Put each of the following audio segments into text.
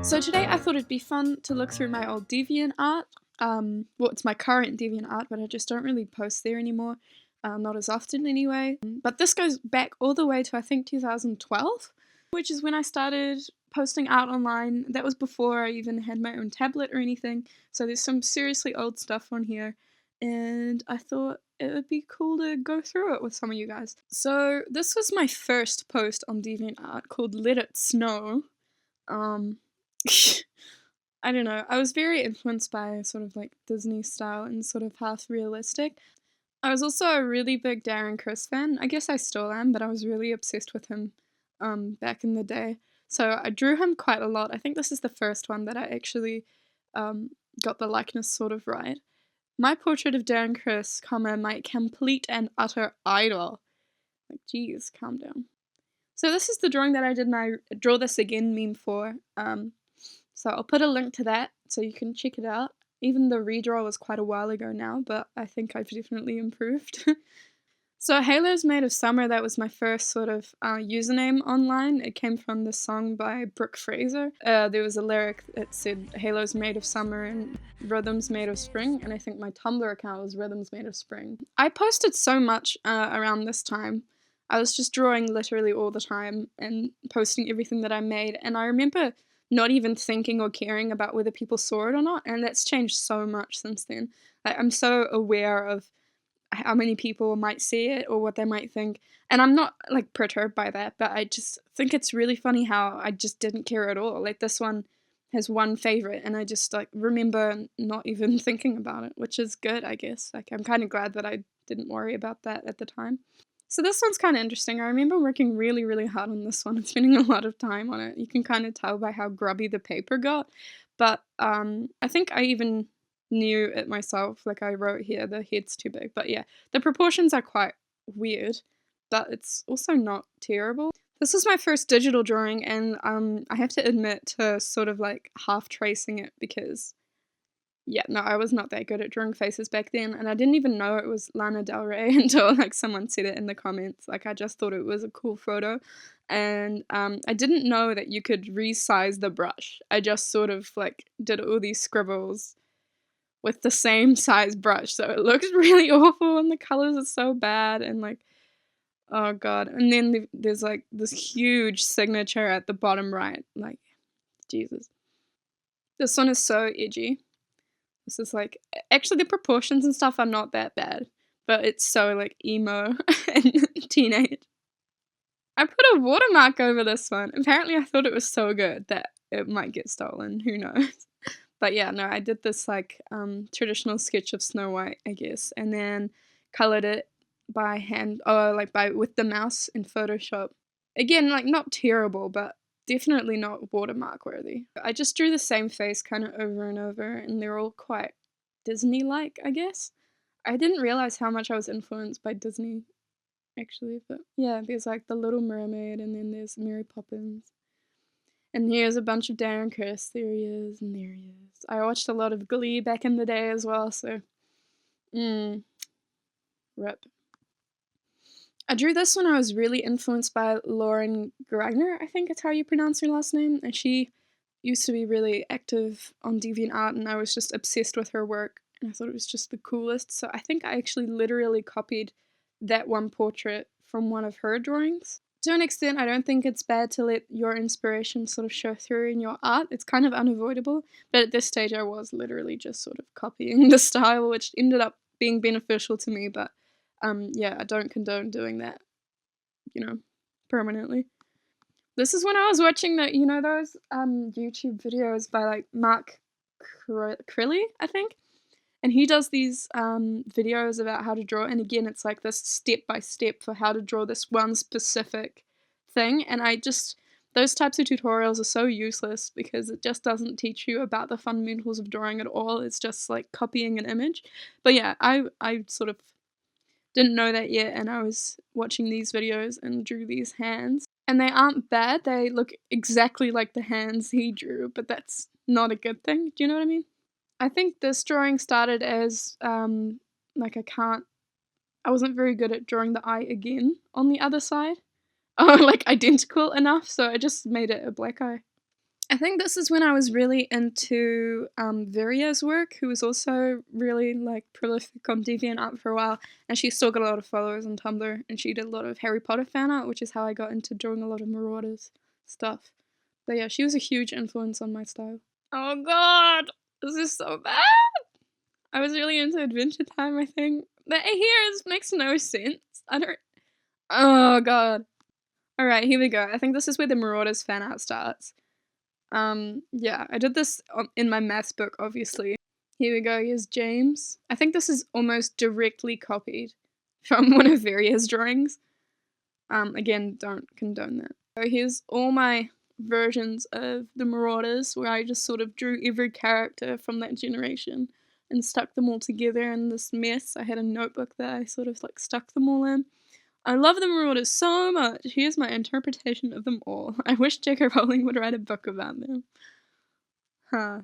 So today I thought it'd be fun to look through my old DeviantArt. Well, it's my current DeviantArt, but I just don't really post there anymore. Not as often anyway. But this goes back all the way to, I think, 2012, which is when I started posting art online. That was before I even had my own tablet or anything. So there's some seriously old stuff on here. And I thought it would be cool to go through it with some of you guys. So this was my first post on DeviantArt called Let It Snow. I don't know, I was very influenced by sort of like Disney style and sort of half realistic. I was also a really big Darren Criss fan. I guess I still am, but I was really obsessed with him back in the day. So I drew him quite a lot. I think this is the first one that I actually got the likeness sort of right. My portrait of Darren Criss, my complete and utter idol. Like, geez, calm down. So this is the drawing that I did my Draw This Again meme for. So I'll put a link to that so you can check it out. Even the redraw was quite a while ago now, but I think I've definitely improved. So Halo's Made of Summer, that was my first sort of username online. It came from the song by Brooke Fraser. There was a lyric that said Halo's made of summer and rhythms made of spring, and I think my Tumblr account was Rhythms Made of Spring. I posted so much around this time. I was just drawing literally all the time and posting everything that I made, and I remember not even thinking or caring about whether people saw it or not, and that's changed so much since then. I'm so aware of how many people might see it or what they might think, and I'm not like perturbed by that, but I just think it's really funny how I just didn't care at all. Like, this one has one favorite, and I just like remember not even thinking about it, which is good, I guess. Like, I'm kind of glad that I didn't worry about that at the time. So this one's kind of interesting. I remember working really, really hard on this one and spending a lot of time on it. You can kind of tell by how grubby the paper got, but I think I even knew it myself. Like, I wrote here, the head's too big, but yeah, the proportions are quite weird, but it's also not terrible. This was my first digital drawing, and I have to admit to sort of like half tracing it because yeah, no, I was not that good at drawing faces back then, and I didn't even know it was Lana Del Rey until like someone said it in the comments. Like, I just thought it was a cool photo, and I didn't know that you could resize the brush. I just sort of like did all these scribbles with the same size brush, so it looks really awful, and the colors are so bad, and like, oh god. And then there's like this huge signature at the bottom right. Like, Jesus. This one is so edgy. This is like, actually the proportions and stuff are not that bad, but it's so like emo and teenage. I put a watermark over this one. Apparently I thought it was so good that it might get stolen, who knows. But yeah, no, I did this like traditional sketch of Snow White, I guess, and then colored it by hand, with the mouse in Photoshop. Again, like, not terrible, but definitely not watermark worthy. I just drew the same face kind of over and over, and they're all quite Disney-like, I guess. I didn't realize how much I was influenced by Disney, actually, but yeah, there's like the Little Mermaid, and then there's Mary Poppins. And here's a bunch of Darren Criss. There he is, and there he is. I watched a lot of Glee back in the day as well, so rip. I drew this when I was really influenced by Lauren Greiner, I think it's how you pronounce her last name, and she used to be really active on DeviantArt, and I was just obsessed with her work, and I thought it was just the coolest, so I think I actually literally copied that one portrait from one of her drawings. To an extent, I don't think it's bad to let your inspiration sort of show through in your art. It's kind of unavoidable, but at this stage I was literally just sort of copying the style, which ended up being beneficial to me, but yeah, I don't condone doing that, permanently. This is when I was watching those YouTube videos by like Mark Crilly, I think, and he does these videos about how to draw, and again, it's like this step by step for how to draw this one specific thing, and those types of tutorials are so useless because it just doesn't teach you about the fundamentals of drawing at all. It's just like copying an image. But yeah, I sort of didn't know that yet, and I was watching these videos and drew these hands. And they aren't bad, they look exactly like the hands he drew, but that's not a good thing, do you know what I mean? I think this drawing started as, like, I wasn't very good at drawing the eye again on the other side. Oh, like, identical enough, so I just made it a black eye. I think this is when I was really into Viria's work, who was also really like prolific on DeviantArt for a while, and she still got a lot of followers on Tumblr, and she did a lot of Harry Potter fan art, which is how I got into drawing a lot of Marauders stuff. But yeah, she was a huge influence on my style. Oh god, this is so bad! I was really into Adventure Time, I think. But here makes no sense. I don't... Oh god. Alright, here we go. I think this is where the Marauders fan art starts. Yeah, I did this in my maths book, obviously. Here we go, here's James. I think this is almost directly copied from one of Varia's drawings. Again, don't condone that. So here's all my versions of the Marauders, where I just sort of drew every character from that generation and stuck them all together in this mess. I had a notebook that I sort of like stuck them all in. I love the Marauders so much. Here's my interpretation of them all. I wish J.K. Rowling would write a book about them. Huh.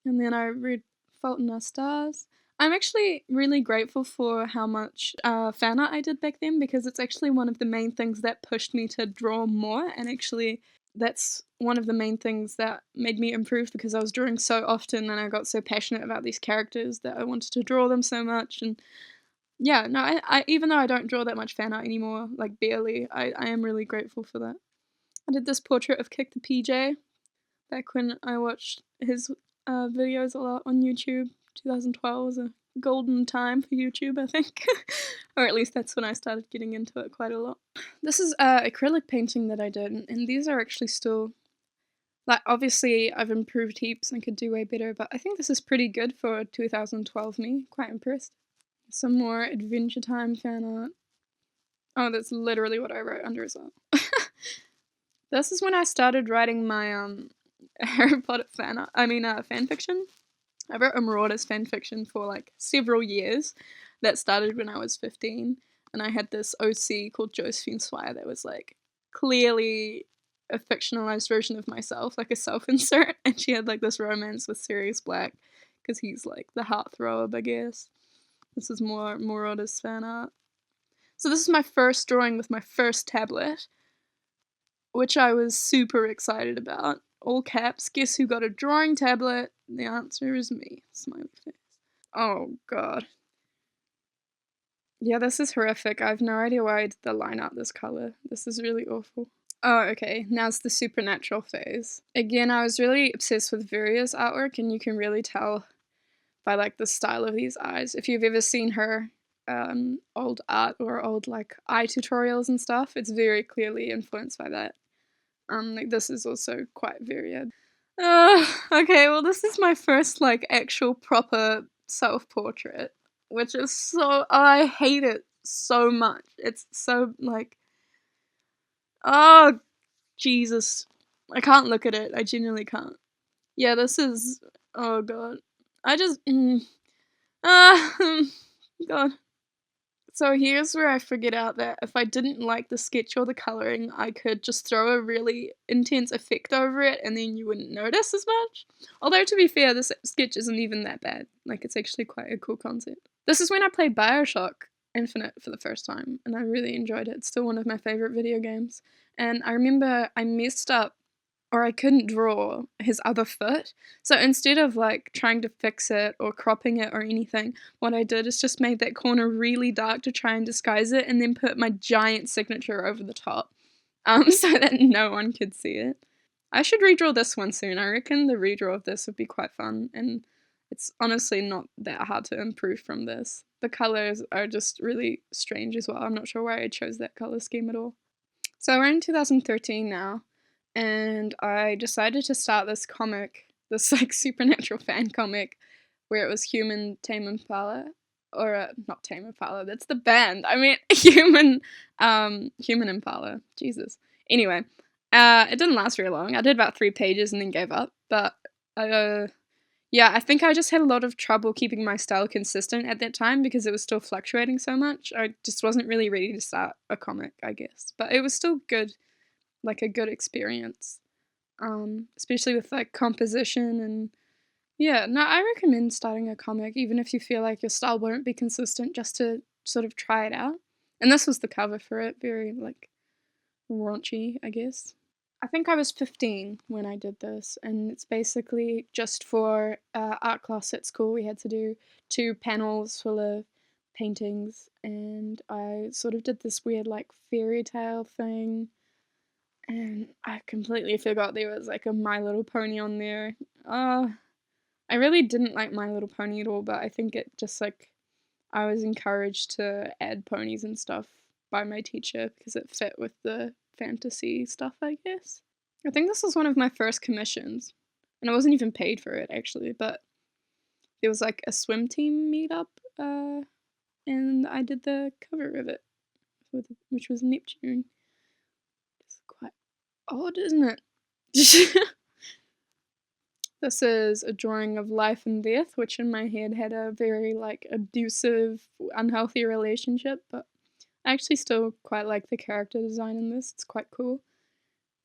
And then I read Fault in Our Stars. I'm actually really grateful for how much fan art I did back then, because it's actually one of the main things that pushed me to draw more, and actually that's one of the main things that made me improve, because I was drawing so often and I got so passionate about these characters that I wanted to draw them so much. And yeah, no, I even though I don't draw that much fan art anymore, like barely, I am really grateful for that. I did this portrait of Kick the PJ back when I watched his videos a lot on YouTube. 2012 was a golden time for YouTube, I think. Or at least that's when I started getting into it quite a lot. This is acrylic painting that I did, and these are actually still... Like, obviously, I've improved heaps and could do way better, but I think this is pretty good for 2012 me. Quite impressed. Some more Adventure Time fan art. Oh, that's literally what I wrote under as well. This is when I started writing my Harry Potter fan fiction. I wrote a Marauders fan fiction for like several years. That started when I was 15, and I had this OC called Josephine Swire that was like clearly a fictionalized version of myself, like a self-insert, and she had like this romance with Sirius Black because he's like the heartthrob, I guess. This is more Marauders fan art. So this is my first drawing with my first tablet, which I was super excited about. All caps, guess who got a drawing tablet? The answer is me. Smiley face. Oh god. Yeah, this is horrific. I have no idea why I did the line art this color. This is really awful. Oh, okay, now's the supernatural phase. Again, I was really obsessed with Viria's artwork, and you can really tell by like the style of these eyes. If you've ever seen her old art or old like eye tutorials and stuff, it's very clearly influenced by that. Like this is also quite varied. Okay, well this is my first like actual proper self-portrait, which is so... I hate it so much. It's so like... Oh, Jesus. I can't look at it. I genuinely can't. Yeah, this is... Oh god. I just... God. So here's where I figured out that if I didn't like the sketch or the colouring, I could just throw a really intense effect over it and then you wouldn't notice as much. Although to be fair, this sketch isn't even that bad. Like, it's actually quite a cool concept. This is when I played Bioshock Infinite for the first time, and I really enjoyed it. It's still one of my favourite video games. And I remember I messed up, or I couldn't draw his other foot. So instead of like trying to fix it or cropping it or anything, what I did is just made that corner really dark to try and disguise it, and then put my giant signature over the top, so that no one could see it. I should redraw this one soon. I reckon the redraw of this would be quite fun, and it's honestly not that hard to improve from this. The colours are just really strange as well. I'm not sure why I chose that colour scheme at all. So we're in 2013 now, and I decided to start this comic, this like supernatural fan comic, where it was Human Tame Impala, or not Tame Impala, that's the band. I mean Human Impala. Jesus. Anyway, it didn't last very long. I did about 3 pages and then gave up. But yeah, I think I just had a lot of trouble keeping my style consistent at that time because it was still fluctuating so much. I just wasn't really ready to start a comic, I guess. But it was still good. Like a good experience, especially with like composition. And yeah, no, I recommend starting a comic even if you feel like your style won't be consistent, just to sort of try it out. And this was the cover for it, very like raunchy, I guess. I think I was 15 when I did this, and it's basically just for art class at school. We had to do 2 panels full of paintings, and I sort of did this weird like fairy tale thing, and I completely forgot there was like a My Little Pony on there. I really didn't like My Little Pony at all, but I think it just like I was encouraged to add ponies and stuff by my teacher because it fit with the fantasy stuff, I guess. I think this was one of my first commissions, and I wasn't even paid for it actually, but there was like a swim team meetup, and I did the cover of it, which was Neptune. It's quite odd, isn't it? This is a drawing of life and death, which in my head had a very like abusive, unhealthy relationship, but I actually still quite like the character design in this. It's quite cool.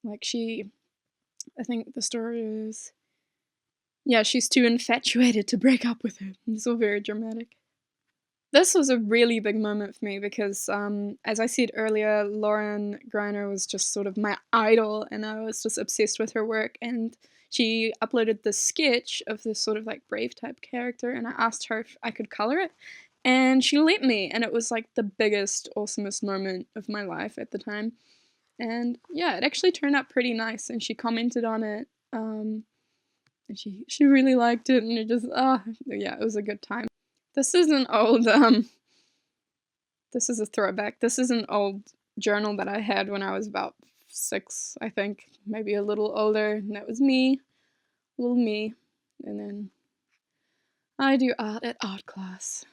Like I think the story is, yeah, she's too infatuated to break up with him. It's all very dramatic. This was a really big moment for me because, as I said earlier, Lauren Greiner was just sort of my idol, and I was just obsessed with her work. And she uploaded this sketch of this sort of like brave type character, and I asked her if I could color it, and she let me. And it was like the biggest, awesomest moment of my life at the time. And yeah, it actually turned out pretty nice, and she commented on it. And she really liked it, and it just yeah, it was a good time. This is an old this is a throwback. This is an old journal that I had when I was about 6, I think, maybe a little older, and that was me, little me. And then I do art at art class.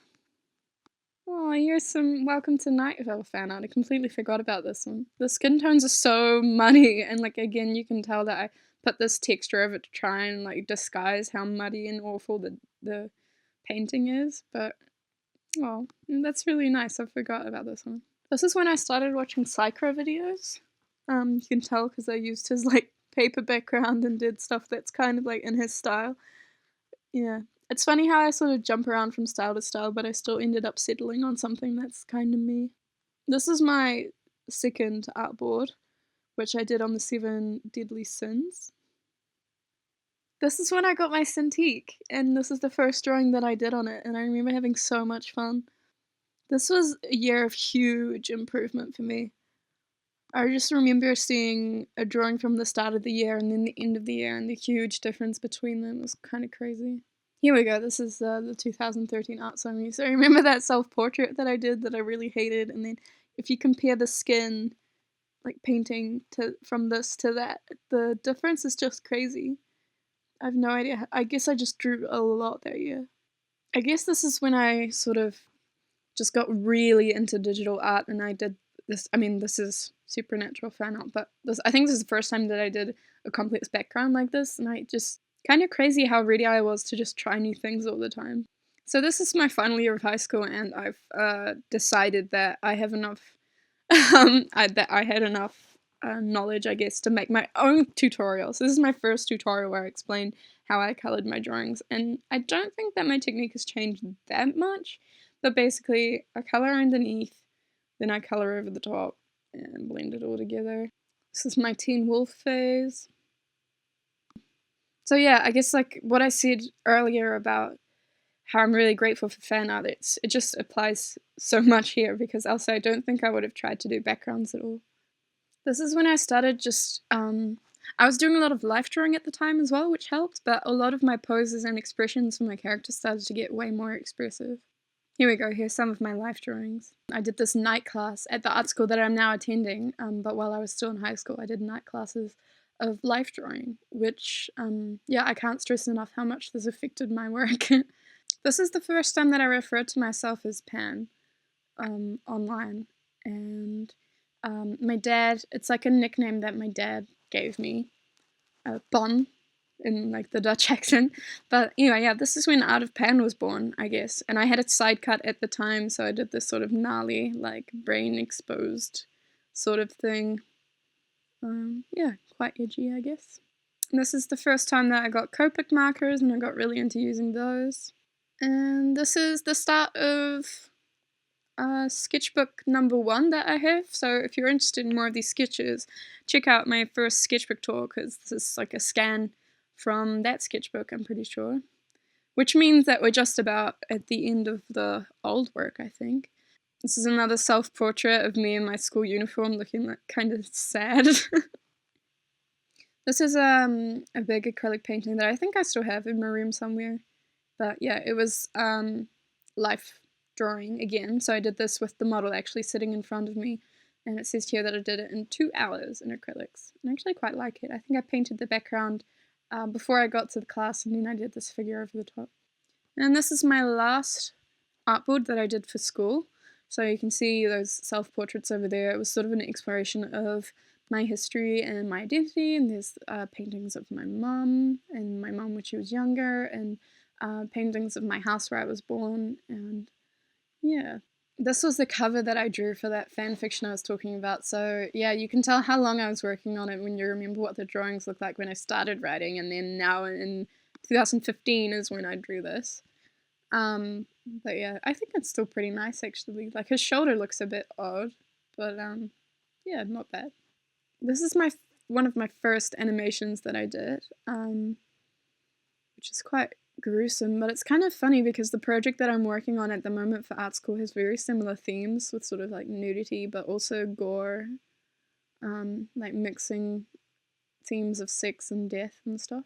Oh, here's some welcome to Night Vale fan art. I completely forgot about this one. The skin tones are so muddy, and like again, you can tell that I put this texture over to try and like disguise how muddy and awful the painting is, but oh, that's really nice. I forgot about this one. This is when I started watching Psycho videos. You can tell because I used his like paper background and did stuff that's kind of like in his style. Yeah. It's funny how I sort of jump around from style to style, but I still ended up settling on something that's kind of me. This is my second artboard, which I did on the 7 Deadly Sins. This is when I got my Cintiq, and this is the first drawing that I did on it, and I remember having so much fun. This was a year of huge improvement for me. I just remember seeing a drawing from the start of the year and then the end of the year, and the huge difference between them was kind of crazy. Here we go, this is the 2013 Art Summary. So I remember that self-portrait that I did that I really hated, and then if you compare the skin, like painting from this to that, the difference is just crazy. I have no idea. I guess I just drew a lot that year. I guess this is when I sort of just got really into digital art, and I did this. I mean, this is supernatural fan art, but I think this is the first time that I did a complex background like this, and I just kind of crazy how ready I was to just try new things all the time. So this is my final year of high school, and I've decided that I have enough, that I had enough knowledge, I guess, to make my own tutorials. So this is my first tutorial where I explain how I colored my drawings, and I don't think that my technique has changed that much, but basically I color underneath, then I color over the top, and blend it all together. This is my Teen Wolf phase. So yeah, I guess like what I said earlier about how I'm really grateful for fan art, it just applies so much here, because else I don't think I would have tried to do backgrounds at all. This is when I started just, I was doing a lot of life drawing at the time as well, which helped, but a lot of my poses and expressions for my characters started to get way more expressive. Here we go, here's some of my life drawings. I did this night class at the art school that I'm now attending, but while I was still in high school, I did night classes of life drawing, which, yeah, I can't stress enough how much this affected my work. This is the first time that I referred to myself as Pan, online, and my dad, it's like a nickname that my dad gave me, Bon, in like the Dutch accent. But anyway, yeah, this is when Art of Pan was born, I guess. And I had a side cut at the time, so I did this sort of gnarly, like brain exposed sort of thing. Yeah, quite edgy, I guess. And this is the first time that I got Copic markers, and I got really into using those. And this is the start of sketchbook number 1 that I have, so if you're interested in more of these sketches, check out my first sketchbook tour, because this is like a scan from that sketchbook, I'm pretty sure. Which means that we're just about at the end of the old work, I think. This is another self-portrait of me in my school uniform looking like kind of sad. This is a big acrylic painting that I think I still have in my room somewhere. But yeah, it was life drawing again. So I did this with the model actually sitting in front of me. And it says here that I did it in 2 hours in acrylics. And I actually quite like it. I think I painted the background before I got to the class, and then I did this figure over the top. And this is my last artboard that I did for school. So you can see those self-portraits over there. It was sort of an exploration of my history and my identity, and there's paintings of my mum and my mum when she was younger, and paintings of my house where I was born, and yeah. This was the cover that I drew for that fan fiction I was talking about, so yeah, you can tell how long I was working on it when you remember what the drawings looked like when I started writing, and then now in 2015 is when I drew this. But yeah, I think it's still pretty nice actually. Like, his shoulder looks a bit odd, but yeah, not bad. This is one of my first animations that I did, which is quite gruesome, but it's kind of funny because the project that I'm working on at the moment for art school has very similar themes with sort of like nudity, but also gore, like mixing themes of sex and death and stuff.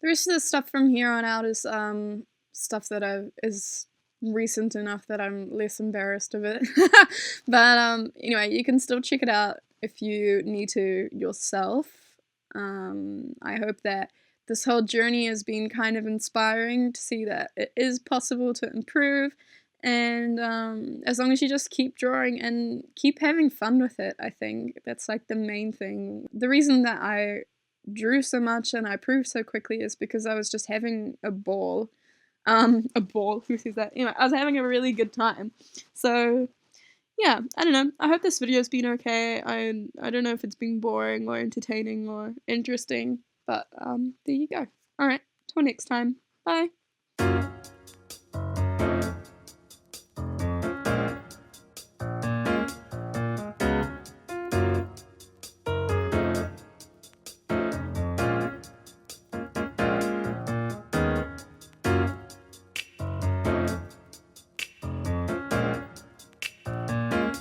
The rest of the stuff from here on out is stuff that is recent enough that I'm less embarrassed of it. But anyway, you can still check it out if you need to yourself. I hope that this whole journey has been kind of inspiring to see that it is possible to improve, and as long as you just keep drawing and keep having fun with it, I think that's like the main thing. The reason that I drew so much and I proved so quickly is because I was just having a ball. A ball, who says that? Anyway, I was having a really good time. So yeah, I don't know. I hope this video's been okay. I don't know if it's been boring or entertaining or interesting, but there you go. Alright, till next time. Bye.